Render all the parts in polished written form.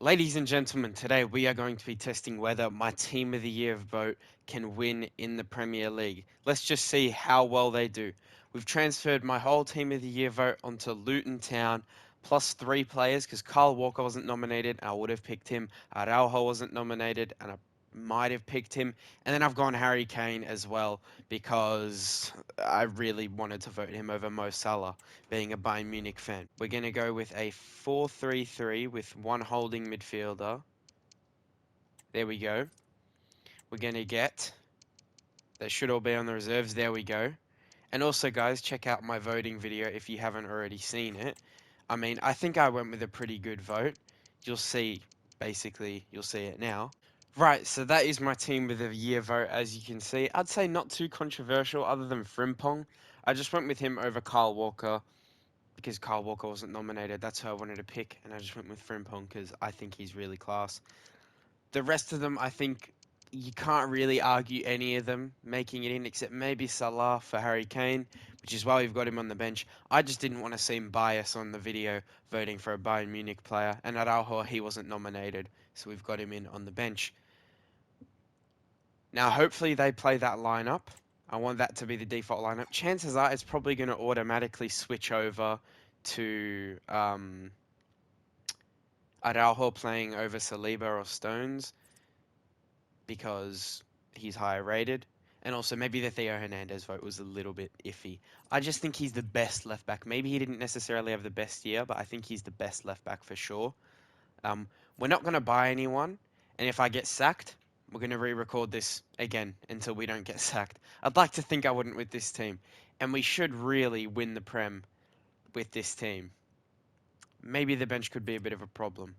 Ladies and gentlemen, today we are going to be testing whether my Team of the Year vote can win in the Premier League. Let's just see how well they do. We've transferred my whole Team of the Year vote onto Luton Town, plus 3 players, because Kyle Walker wasn't nominated. I would have picked him. Araujo wasn't nominated, and I might have picked him. And then I've gone Harry Kane as well, because I really wanted to vote him over Mo Salah, being a Bayern Munich fan. We're going to go with a 4-3-3 with one holding midfielder. There we go. We're going to get, that should all be on the reserves. There we go. And also, guys, check out my voting video if you haven't already seen it. I mean, I think I went with a pretty good vote. You'll see, basically, you'll see it now. Right, so that is my Team of the Year vote, as you can see. I'd say not too controversial other than Frimpong. I just went with him over Kyle Walker because Kyle Walker wasn't nominated. That's who I wanted to pick, and I just went with Frimpong because I think he's really class. The rest of them, I think you can't really argue any of them making it in, except maybe Salah for Harry Kane, which is why we've got him on the bench. I just didn't want to seem biased on the video voting for a Bayern Munich player, and Araujo, he wasn't nominated, so we've got him in on the bench. Now, hopefully they play that lineup. I want that to be the default lineup. Chances are it's probably going to automatically switch over to Araujo playing over Saliba or Stones because he's higher rated. And also, maybe the Theo Hernandez vote was a little bit iffy. I just think he's the best left back. Maybe he didn't necessarily have the best year, but I think he's the best left back for sure. We're not going to buy anyone. And if I get sacked, we're going to re-record this again until we don't get sacked. I'd like to think I wouldn't with this team. And we should really win the Prem with this team. Maybe the bench could be a bit of a problem.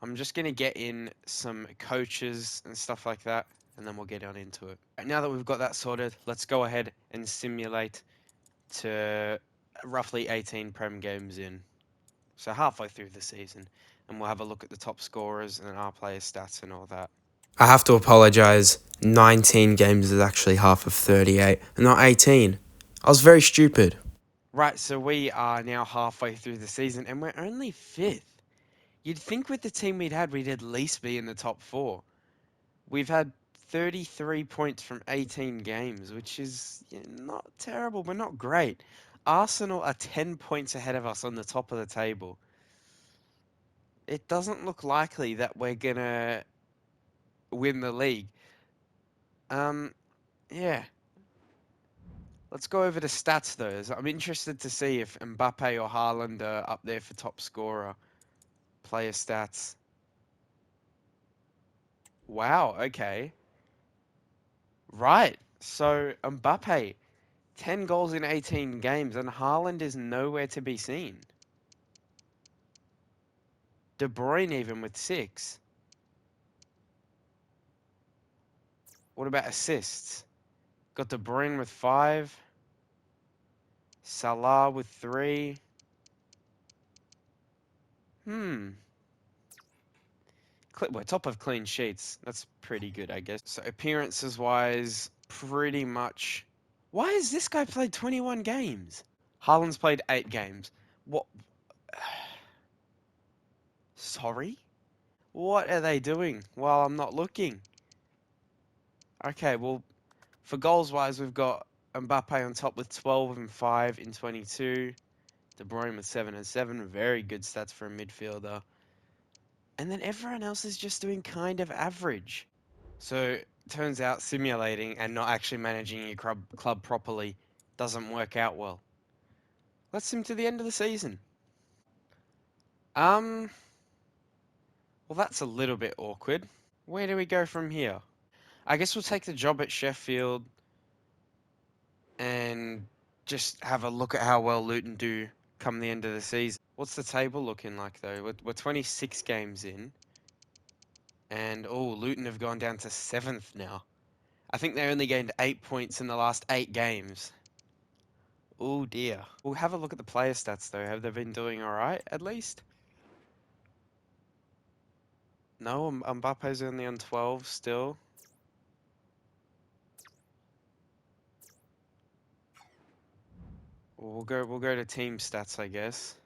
I'm just going to get in some coaches and stuff like that, and then we'll get on into it. Now that we've got that sorted, let's go ahead and simulate to roughly 18 Prem games in. So halfway through the season, and we'll have a look at the top scorers and our players' stats and all that. I have to apologise. 19 games is actually half of 38, and not 18. I was very stupid. Right, so we are now halfway through the season, and we're only 5th. You'd think with the team we'd at least be in the top 4. We've had 33 points from 18 games, which is not terrible, but not great. Arsenal are 10 points ahead of us on the top of the table. It doesn't look likely that we're going to win the league. Yeah. Let's go over the stats, though. I'm interested to see if Mbappe or Haaland are up there for top scorer. Player stats. Wow, okay. Right. So Mbappe, 10 goals in 18 games, and Haaland is nowhere to be seen. De Bruyne even with 6. What about assists? Got De Bruyne with 5. Salah with 3. Hmm. We're top of clean sheets. That's pretty good, I guess. So appearances wise, pretty much. Why has this guy played 21 games? Haaland's played 8 games. What? Sorry? What are they doing while I'm not looking? Okay, well, for goals wise, we've got Mbappe on top with 12 and 5 in 22. De Bruyne with 7 and 7. Very good stats for a midfielder. And then everyone else is just doing kind of average. So turns out simulating and not actually managing your club properly doesn't work out well. Let's sim to the end of the season. Well, that's a little bit awkward. Where do we go from here? I guess we'll take the job at Sheffield and just have a look at how well Luton do come the end of the season. What's the table looking like, though? We're 26 games in, and Luton have gone down to 7th now. I think they only gained 8 points in the last 8 games. Oh dear. We'll have a look at the player stats, though. Have they been doing all right, at least? No, Mbappe's only on 12 still. We'll go to team stats, I guess.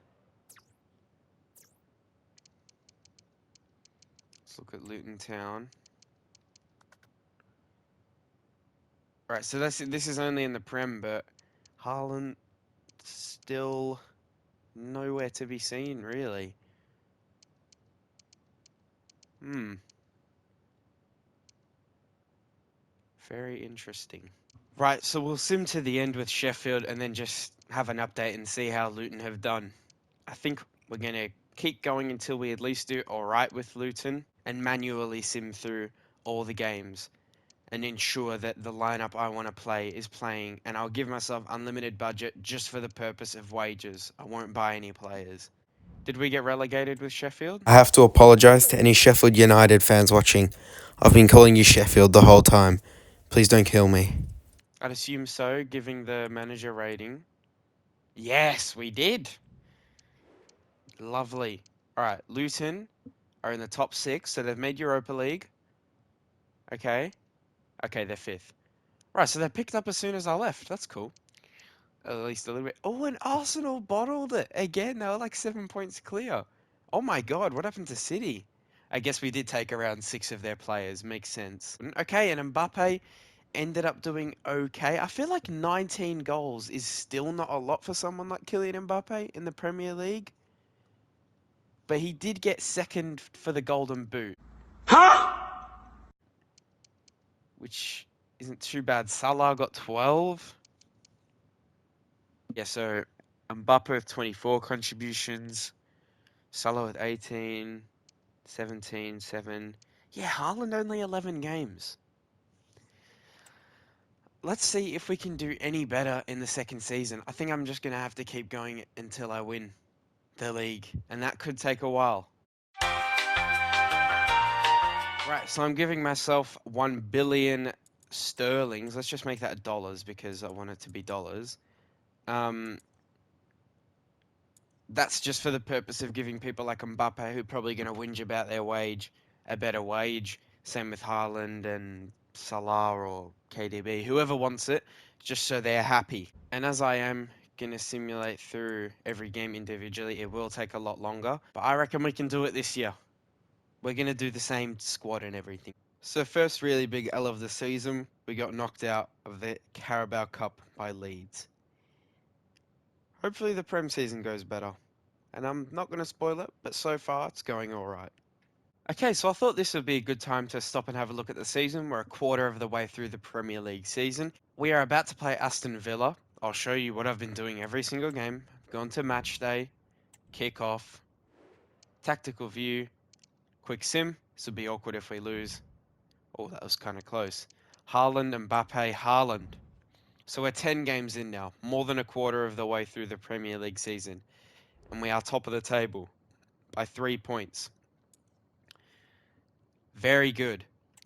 Let's look at Luton Town. Right, so this is only in the Prem, but Haaland still nowhere to be seen, really. Hmm, very interesting. Right, so we'll sim to the end with Sheffield and then just have an update and see how Luton have done. I think we're going to keep going until we at least do alright with Luton and manually sim through all the games and ensure that the lineup I want to play is playing, and I'll give myself unlimited budget just for the purpose of wages. I won't buy any players. Did we get relegated with Sheffield? I have to apologise to any Sheffield United fans watching. I've been calling you Sheffield the whole time. Please don't kill me. I'd assume so, giving the manager rating. Yes, we did. Lovely. All right, Luton are in the top six, so they've made Europa League. Okay. Okay, they're fifth. Right, so they picked up as soon as I left. That's cool. At least a little bit. Oh, and Arsenal bottled it again. They were like 7 points clear. Oh my God, what happened to City? I guess we did take around six of their players. Makes sense. Okay, and Mbappe ended up doing okay. I feel like 19 goals is still not a lot for someone like Kylian Mbappe in the Premier League, but he did get second for the Golden Boot, which isn't too bad. Salah got 12. Yeah, so Mbappe with 24 contributions, Salah with 18, 17, 7. Yeah, Haaland only 11 games. Let's see if we can do any better in the second season. I think I'm just going to have to keep going until I win the league, and that could take a while. Right, so I'm giving myself 1 billion sterlings. Let's just make that dollars because I want it to be dollars. Um, that's just for the purpose of giving people like Mbappe, who are probably going to whinge about their wage, a better wage. Same with Haaland and Salah or KDB, whoever wants it, just so they're happy. And as I am going to simulate through every game individually, it will take a lot longer, but I reckon we can do it this year. We're going to do the same squad and everything. So first really big L of the season, we got knocked out of the Carabao Cup by Leeds. Hopefully the Prem season goes better. And I'm not going to spoil it, but so far it's going alright. Okay, so I thought this would be a good time to stop and have a look at the season. We're a quarter of the way through the Premier League season. We are about to play Aston Villa. I'll show you what I've been doing every single game. I've gone to match day, kick off, tactical view, quick sim. This would be awkward if we lose. Oh, that was kind of close. Haaland, Mbappe, Haaland. So we're 10 games in now, more than a quarter of the way through the Premier League season. And we are top of the table by 3 points. Very good.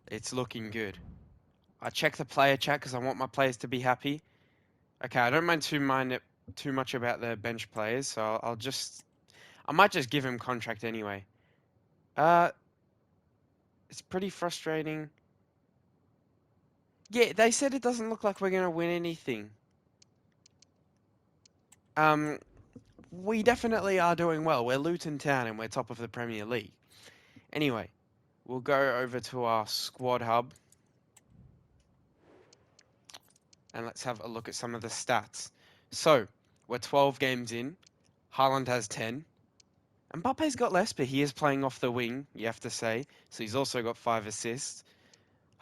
It's looking good. I check the player chat because I want my players to be happy. Okay, I don't mind too much about the bench players, so I might just give him contract anyway. Uh, it's pretty frustrating. Yeah, they said it doesn't look like we're gonna win anything. Um, we definitely are doing well. We're Luton Town and we're top of the Premier League. Anyway, we'll go over to our squad hub and let's have a look at some of the stats. So, we're 12 games in. Haaland has 10. Mbappe's got less, but he is playing off the wing, you have to say. So he's also got 5 assists.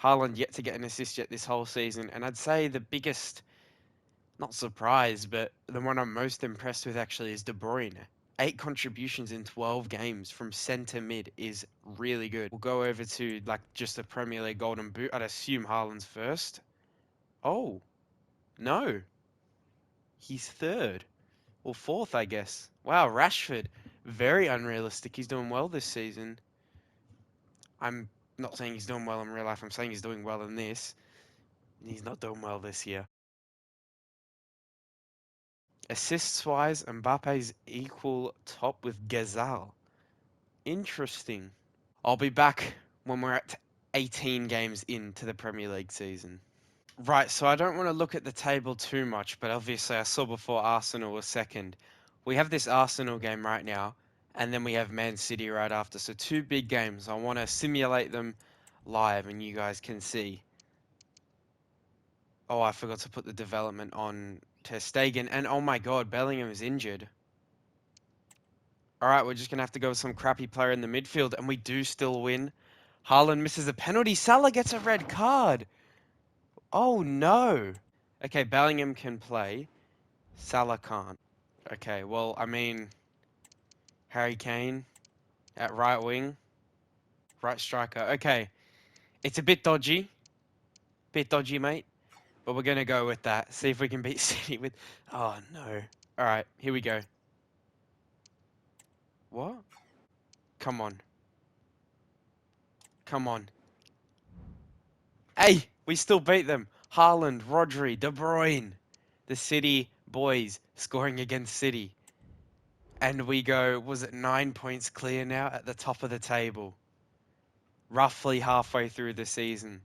Haaland yet to get an assist yet this whole season. And I'd say the biggest, not surprise, but the one I'm most impressed with actually is De Bruyne. 8 contributions in 12 games from centre mid is really good. We'll go over to like just the Premier League Golden Boot. I'd assume Haaland's first. Oh, no. He's third. Or fourth, I guess. Wow, Rashford. Very unrealistic. He's doing well this season. I'm not saying he's doing well in real life. I'm saying he's doing well in this. He's not doing well this year. Assists wise, Mbappe's equal top with Gazal. Interesting. I'll be back when we're at 18 games into the Premier League season. Right, so I don't want to look at the table too much, but obviously I saw before Arsenal was second. We have this Arsenal game right now. And then we have Man City right after. So two big games. I want to simulate them live and you guys can see. Oh, I forgot to put the development on Ter Stegen. And oh my God, Bellingham is injured. All right, we're just going to have to go with some crappy player in the midfield. And we do still win. Haaland misses a penalty. Salah gets a red card. Oh no. Okay, Bellingham can play. Salah can't. Okay, well, I mean, Harry Kane at right wing, right striker. Okay, it's a bit dodgy. Bit dodgy, mate. But we're going to go with that. See if we can beat City with... Oh, no. All right, here we go. What? Come on. Come on. Hey, we still beat them. Haaland, Rodri, De Bruyne. The City boys scoring against City. And we go, was it 9 points clear now at the top of the table? Roughly halfway through the season.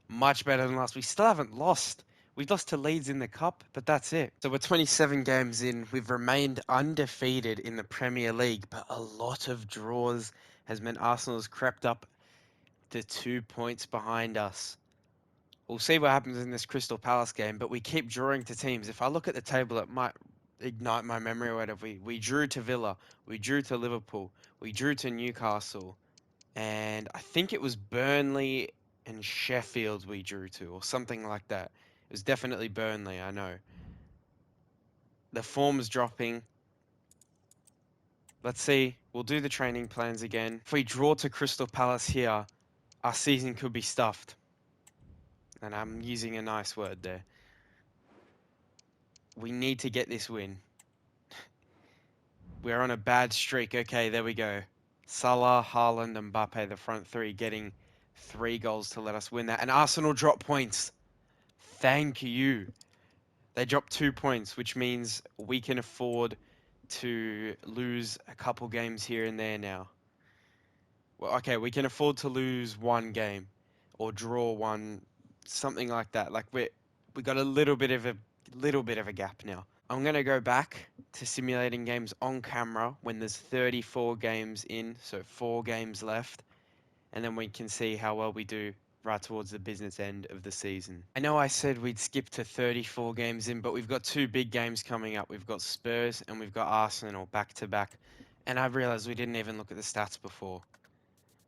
Much better than last. We still haven't lost. We've lost to Leeds in the Cup, but that's it. So we're 27 games in. We've remained undefeated in the Premier League, but a lot of draws has meant Arsenal's crept up to 2 points behind us. We'll see what happens in this Crystal Palace game, but we keep drawing to teams. If I look at the table, it might ignite my memory or whatever. We drew to Villa, we drew to Liverpool, we drew to Newcastle, and I think it was Burnley and Sheffield we drew to, or something like that. It was definitely Burnley, I know. The form's dropping. Let's see. We'll do the training plans again. If we draw to Crystal Palace here, our season could be stuffed. And I'm using a nice word there. We need to get this win. We're on a bad streak. Okay, there we go. Salah, Haaland, and Mbappe, the front three, getting 3 goals to let us win that. And Arsenal drop points. Thank you. They dropped 2 points, which means we can afford to lose a couple games here and there now. Well, okay, we can afford to lose one game or draw one, something like that. Like we got a little bit of a gap now. I'm gonna go back to simulating games on camera when there's 34 games in, so 4 games left, and then we can see how well we do right towards the business end of the season. I know I said we'd skip to 34 games in, but we've got 2 big games coming up. We've got Spurs and we've got Arsenal back to back. And I realized we didn't even look at the stats before.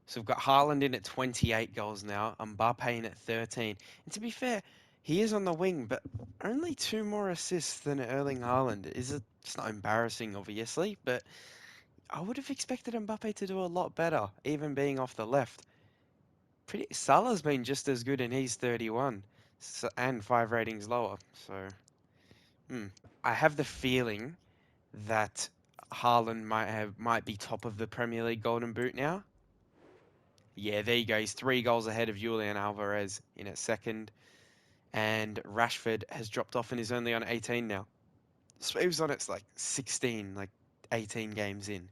So we've got Haaland in at 28 goals now, Mbappe in at 13. And to be fair, he is on the wing, but only 2 more assists than Erling Haaland. It's not embarrassing, obviously, but I would have expected Mbappe to do a lot better, even being off the left. Salah's been just as good and he's 31, so, and 5 ratings lower. So, I have the feeling that Haaland might be top of the Premier League Golden Boot now. Yeah, there you go. He's 3 goals ahead of Julian Alvarez in at second. And Rashford has dropped off and is only on 18 now. So he was on it's like 16, like 18 games in.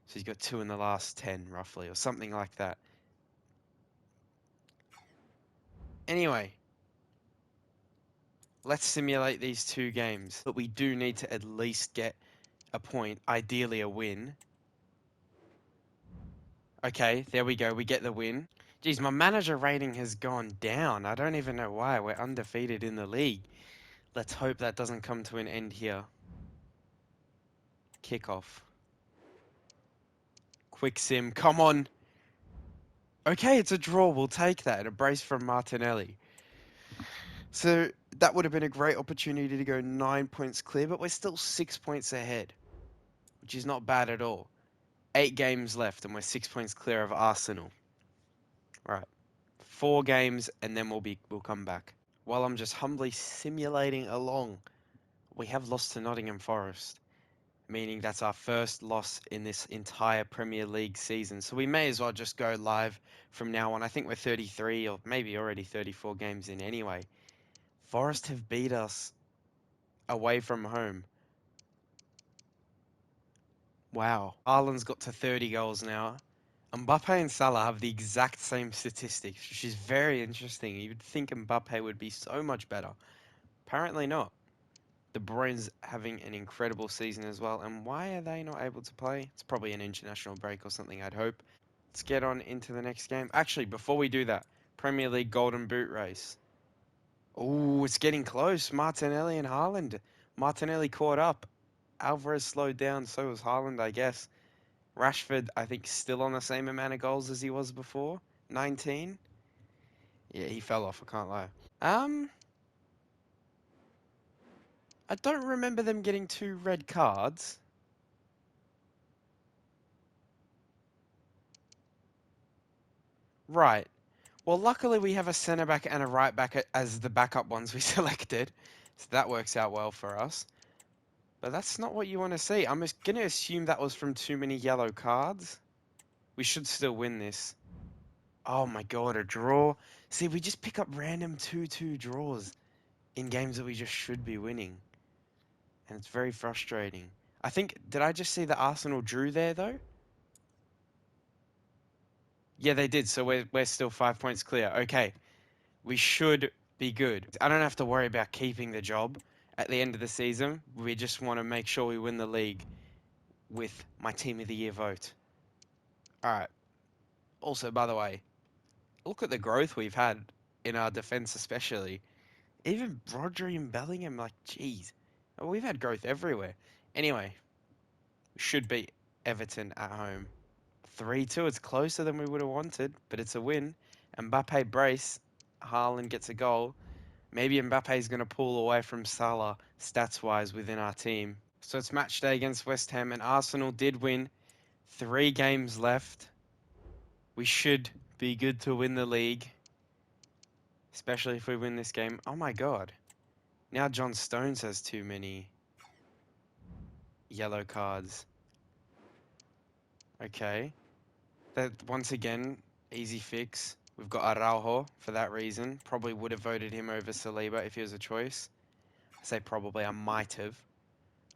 So he's got 2 in the last 10, roughly, or something like that. Anyway, let's simulate these 2 games. But we do need to at least get a point, ideally a win. Okay, there we go. We get the win. Geez, my manager rating has gone down. I don't even know why. We're undefeated in the league. Let's hope that doesn't come to an end here. Kickoff. Quick sim. Come on. Okay, it's a draw. We'll take that. A brace from Martinelli. So that would have been a great opportunity to go 9 points clear, but we're still 6 points ahead, which is not bad at all. 8 games left, and we're 6 points clear of Arsenal. All right, 4 games, and then we'll come back. While I'm just humbly simulating along, we have lost to Nottingham Forest, meaning that's our first loss in this entire Premier League season. So we may as well just go live from now on. I think we're 33 or maybe already 34 games in anyway. Forest have beat us away from home. Wow. Haaland's got to 30 goals now. Mbappe and Salah have the exact same statistics, which is very interesting. You would think Mbappe would be so much better. Apparently not. De Bruyne's having an incredible season as well. And why are they not able to play? It's probably an international break or something, I'd hope. Let's get on into the next game. Actually, before we do that, Premier League Golden Boot race. Oh, it's getting close. Martinelli and Haaland. Martinelli caught up. Alvarez slowed down, so was Haaland, I guess. Rashford, I think, still on the same amount of goals as he was before. 19. Yeah, he fell off, I can't lie. I don't remember them getting 2 red cards. Right. Well, luckily we have a centre back and a right back as the backup ones we selected. So that works out well for us. But that's not what you want to see. I'm just going to assume that was from too many yellow cards. We should still win this. Oh my god, a draw. See, we just pick up random 2-2 draws in games that we just should be winning. And it's very frustrating. I think, did I just see that Arsenal drew there though? Yeah, they did. So we're still 5 points clear. Okay, we should be good. I don't have to worry about keeping the job at the end of the season. We just want to make sure we win the league with my team of the year vote. All right. Also, by the way, look at the growth we've had in our defense, especially. Even Rodri and Bellingham, like, geez, we've had growth everywhere. Anyway, we should beat Everton at home. 3-2. It's closer than we would have wanted, but it's a win. Mbappe brace. Haaland gets a goal. Maybe Mbappe's going to pull away from Salah stats-wise within our team. So it's match day against West Ham, and Arsenal did win. 3 games left. We should be good to win the league, especially if we win this game. Oh my god. Now John Stones has too many yellow cards. Okay. That once again, easy fix. We've got Araujo for that reason. Probably would have voted him over Saliba if he was a choice. I say probably, I might have.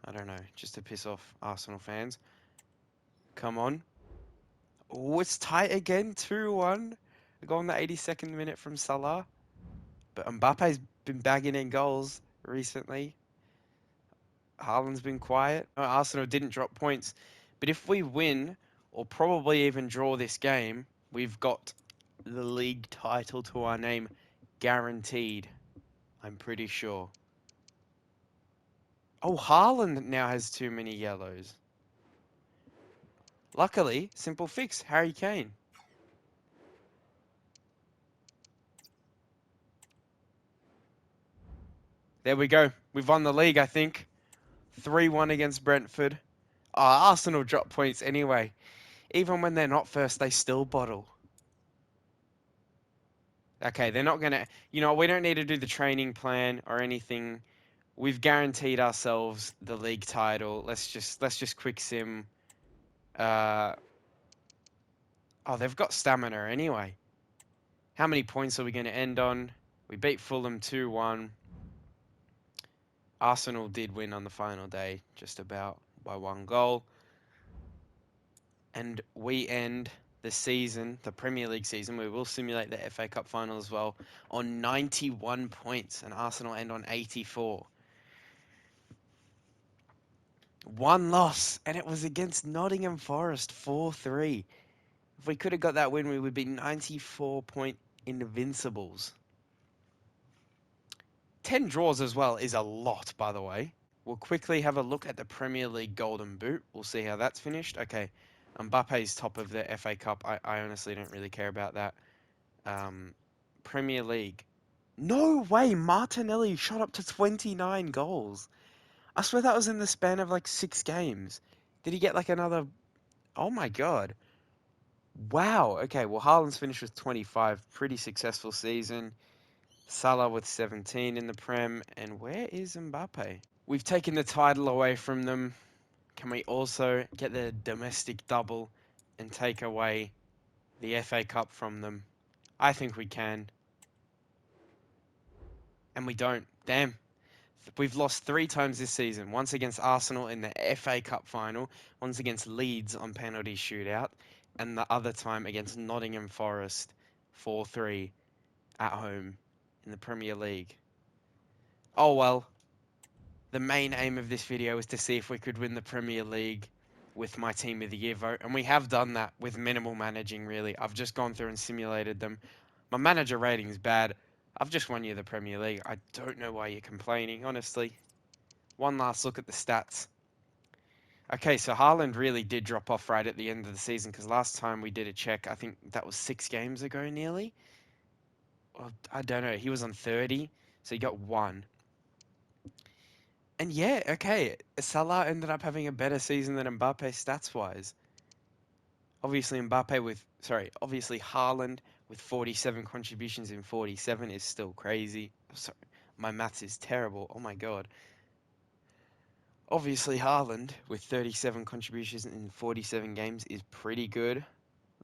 I don't know, just to piss off Arsenal fans. Come on. Oh, it's tight again, 2-1. A goal in the 82nd minute from Salah. But Mbappe's been bagging in goals recently. Haaland's been quiet. Arsenal didn't drop points. But if we win, or probably even draw this game, we've got the league title to our name guaranteed. I'm pretty sure. Oh, Haaland now has too many yellows. Luckily, simple fix, Harry Kane. There we go. We've won the league, I think. 3-1 against Brentford. Oh, Arsenal drop points anyway. Even when they're not first, they still bottle. Okay, they're not going to... You know, we don't need to do the training plan or anything. We've guaranteed ourselves the league title. Let's just quick sim. Oh, they've got stamina anyway. How many points are we going to end on? We beat Fulham 2-1. Arsenal did win on the final day, just about by 1 goal. And we end the season, the Premier League season, we will simulate the FA Cup final as well, on 91 points, and Arsenal end on 84. 1 loss, and it was against Nottingham Forest, 4-3. If we could have got that win, we would be 94-point invincibles. 10 draws as well is a lot, by the way. We'll quickly have a look at the Premier League Golden Boot. We'll see how that's finished. Okay, Mbappe's top of the FA Cup. I honestly don't really care about that. Premier League. No way, Martinelli shot up to 29 goals. I swear that was in the span of like 6 games. Did he get like another... Oh my god. Wow. Okay, well, Haaland's finished with 25. Pretty successful season. Salah with 17 in the Prem. And where is Mbappe? We've taken the title away from them. Can we also get the domestic double and take away the FA Cup from them? I think we can. And we don't. Damn. We've lost 3 times this season. Once against Arsenal in the FA Cup final, once against Leeds on penalty shootout, and the other time against Nottingham Forest 4-3 at home in the Premier League. Oh well. The main aim of this video was to see if we could win the Premier League with my Team of the Year vote, and we have done that with minimal managing, really. I've just gone through and simulated them. My manager rating is bad. I've just won you the Premier League. I don't know why you're complaining, honestly. One last look at the stats. Okay, so Haaland really did drop off right at the end of the season because last time we did a check, I think that was 6 games ago nearly. Or, I don't know. He was on 30, so he got one. And yeah, okay, Salah ended up having a better season than Mbappe stats wise. Obviously Haaland with 47 contributions in 47 is still crazy. Sorry, my maths is terrible. Oh my god. Obviously Haaland with 37 contributions in 47 games is pretty good.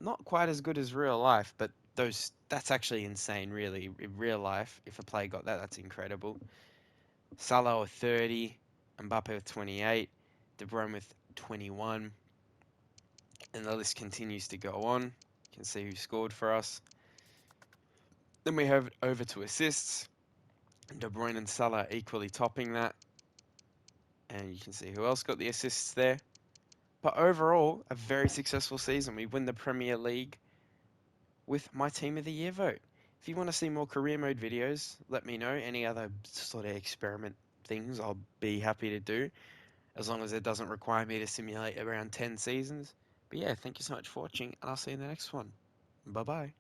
Not quite as good as real life, but that's actually insane really. In real life, if a player got that, that's incredible. Salah with 30, Mbappe with 28, De Bruyne with 21, and the list continues to go on. You can see who scored for us. Then we have over to assists. De Bruyne and Salah equally topping that, and you can see who else got the assists there. But overall, a very successful season. We win the Premier League with my Team of the Year vote. If you want to see more career mode videos, let me know. Any other sort of experiment things, I'll be happy to do, as long as it doesn't require me to simulate around 10 seasons. But yeah, thank you so much for watching, and I'll see you in the next one. Bye bye.